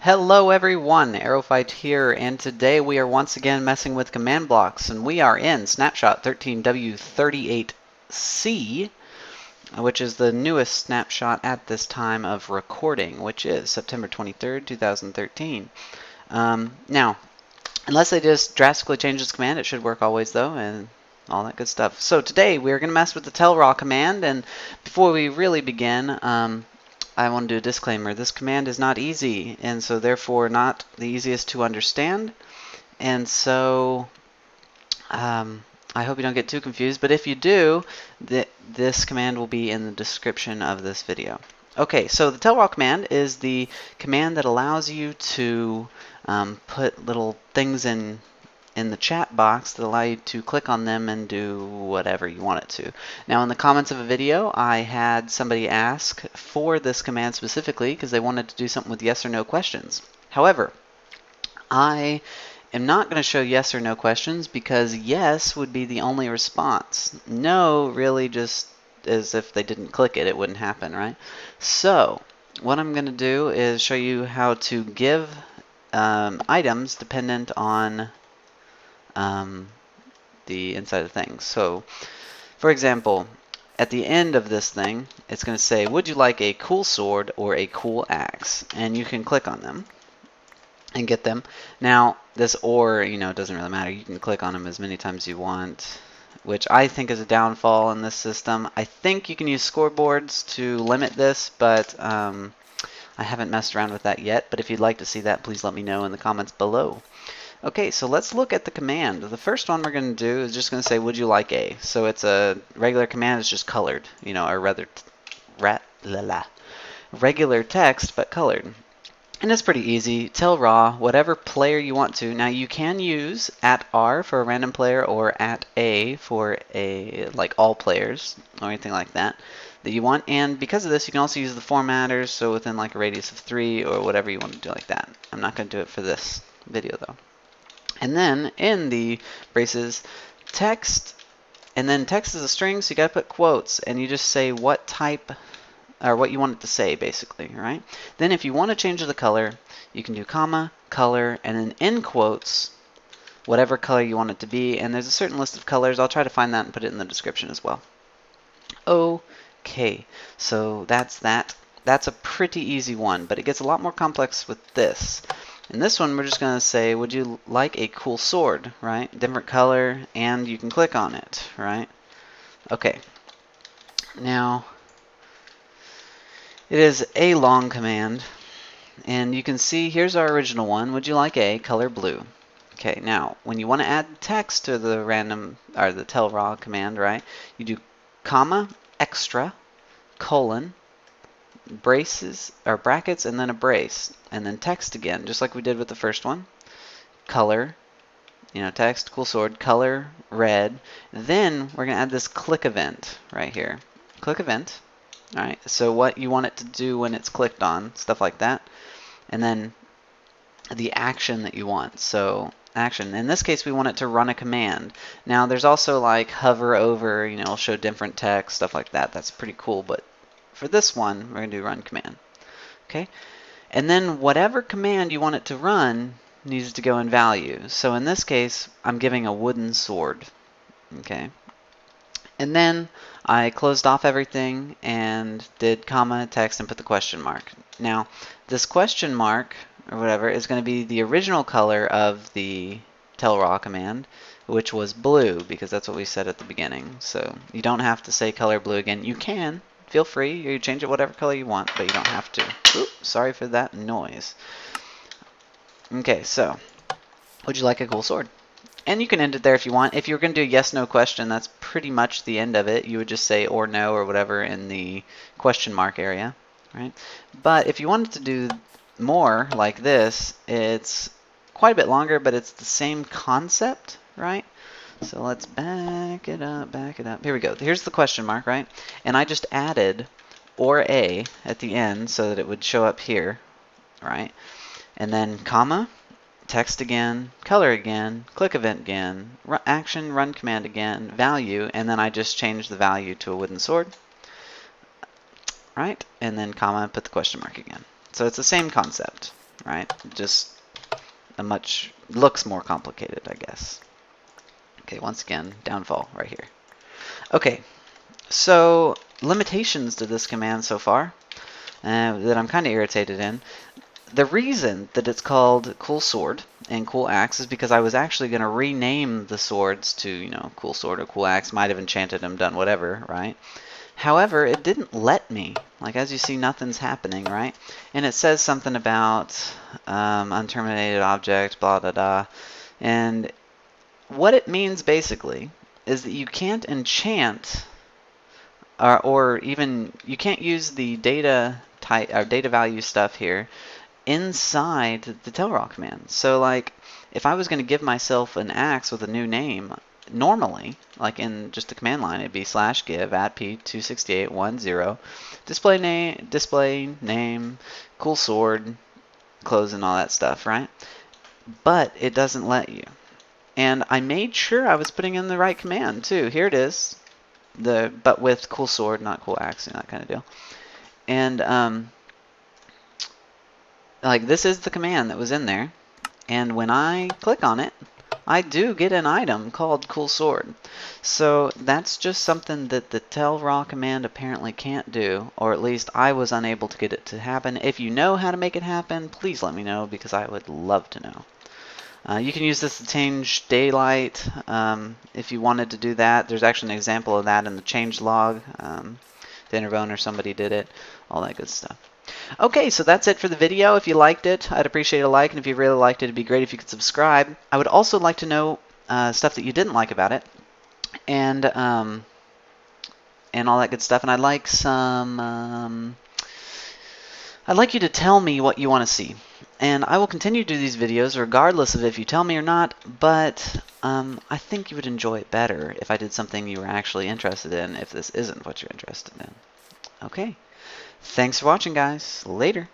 Hello everyone, Aerophite here, and today we are once again messing with command blocks, and we are in Snapshot 13w38c, which is the newest snapshot at this time of recording, which is September 23rd, 2013. Now, unless they just drastically change this command, it should work always though, and all that good stuff. So today we're going to mess with the Tellraw command, and before we really begin, I want to do a disclaimer. This command is not easy, and so therefore not the easiest to understand. And so I hope you don't get too confused, but if you do, this command will be in the description of this video. Okay, so the Tellraw command is the command that allows you to put little things in the chat box that allow you to click on them and do whatever you want it to. Now in the comments of a video I had somebody ask for this command specifically because they wanted to do something with yes or no questions. However, I am not going to show yes or no questions because yes would be the only response. No really just as if they didn't click it, it wouldn't happen, right? So what I'm going to do is show you how to give items dependent on the inside of things. So, for example, at the end of this thing, it's going to say, would you like a cool sword or a cool axe? And you can click on them and get them. Now, this or, doesn't really matter. You can click on them as many times as you want, which I think is a downfall in this system. I think you can use scoreboards to limit this, but I haven't messed around with that yet. But if you'd like to see that, please let me know in the comments below. Okay, so let's look at the command. The first one we're going to do is just going to say, would you like a? So it's a regular command, it's just colored, or rather, regular text, but colored. And it's pretty easy. Tellraw, whatever player you want to. Now you can use @R for a random player or @A for like all players or anything like that you want. And because of this, you can also use the formatters, so within like a radius of 3 or whatever you want to do like that. I'm not going to do it for this video though. And then in the braces, text, and then text is a string, so you got to put quotes, and you just say what type, or what you want it to say, basically, right? Then if you want to change the color, you can do comma, color, and then in quotes, whatever color you want it to be, and there's a certain list of colors. I'll try to find that and put it in the description as well. Okay, so that's that. That's a pretty easy one, but it gets a lot more complex with this. In this one, we're just going to say, would you like a cool sword, right? Different color, and you can click on it, right? Okay. Now, it is a long command, and you can see here's our original one. Would you like a color blue? Okay, now, when you want to add text to the random, or the Tellraw command, right? You do comma, extra, colon, braces or brackets, and then a brace, and then text again, just like we did with the first one. Color, text, cool sword, color, red. Then we're going to add this clickEvent right here. ClickEvent. All right, so what you want it to do when it's clicked on, stuff like that. And then the action that you want. So action. In this case, we want it to run a command. Now, there's also like hover over, it'll show different text, stuff like that. That's pretty cool, but for this one, we're going to do run command. Okay? And then whatever command you want it to run needs to go in value. So in this case, I'm giving a wooden sword. Okay? And then I closed off everything and did comma, text, and put the question mark. Now, this question mark, or whatever, is going to be the original color of the Tellraw command, which was blue, because that's what we said at the beginning. So you don't have to say color blue again. You can. Feel free, you change it whatever color you want, but you don't have to. Oops, sorry for that noise. Okay, so, would you like a cool sword? And you can end it there if you want. If you're going to do a yes-no question, that's pretty much the end of it. You would just say or no or whatever in the question mark area, right? But if you wanted to do more like this, it's quite a bit longer, but it's the same concept, right? So let's back it up. Here we go. Here's the question mark, right? And I just added or a at the end so that it would show up here, right? And then comma, text again, color again, clickEvent again, action, run command again, value, and then I just changed the value to a wooden sword, right? And then comma, put the question mark again. So it's the same concept, right? Just a much, looks more complicated, I guess. Okay, once again, downfall right here. Okay, so limitations to this command so far that I'm kind of irritated in. The reason that it's called Cool Sword and Cool Axe is because I was actually going to rename the swords to, you know, Cool Sword or Cool Axe. Might have enchanted them, done whatever, right? However, it didn't let me. Like, as you see, nothing's happening, right? And it says something about unterminated object, blah, blah, blah. And what it means, basically, is that you can't enchant, or even, you can't use the data type, or data value stuff here inside the Tellraw command. So, like, if I was going to give myself an axe with a new name, normally, like in just the command line, it'd be /give at p26810 display name, cool sword, close, and all that stuff, right? But it doesn't let you. And I made sure I was putting in the right command too. Here it is, but with cool sword, not cool axe, and that kind of deal. And like, this is the command that was in there. And when I click on it, I do get an item called Cool Sword. So that's just something that the Tellraw command apparently can't do, or at least I was unable to get it to happen. If you know how to make it happen, please let me know, because I would love to know. You can use this to change daylight if you wanted to do that. There's actually an example of that in the change log. The Intervone or somebody did it, all that good stuff. Okay, so that's it for the video. If you liked it, I'd appreciate a like, and if you really liked it, it'd be great if you could subscribe. I would also like to know stuff that you didn't like about it, and all that good stuff. And I'd like I'd like you to tell me what you want to see. And I will continue to do these videos regardless of if you tell me or not, but I think you would enjoy it better if I did something you were actually interested in, if this isn't what you're interested in. Okay. Thanks for watching, guys. Later.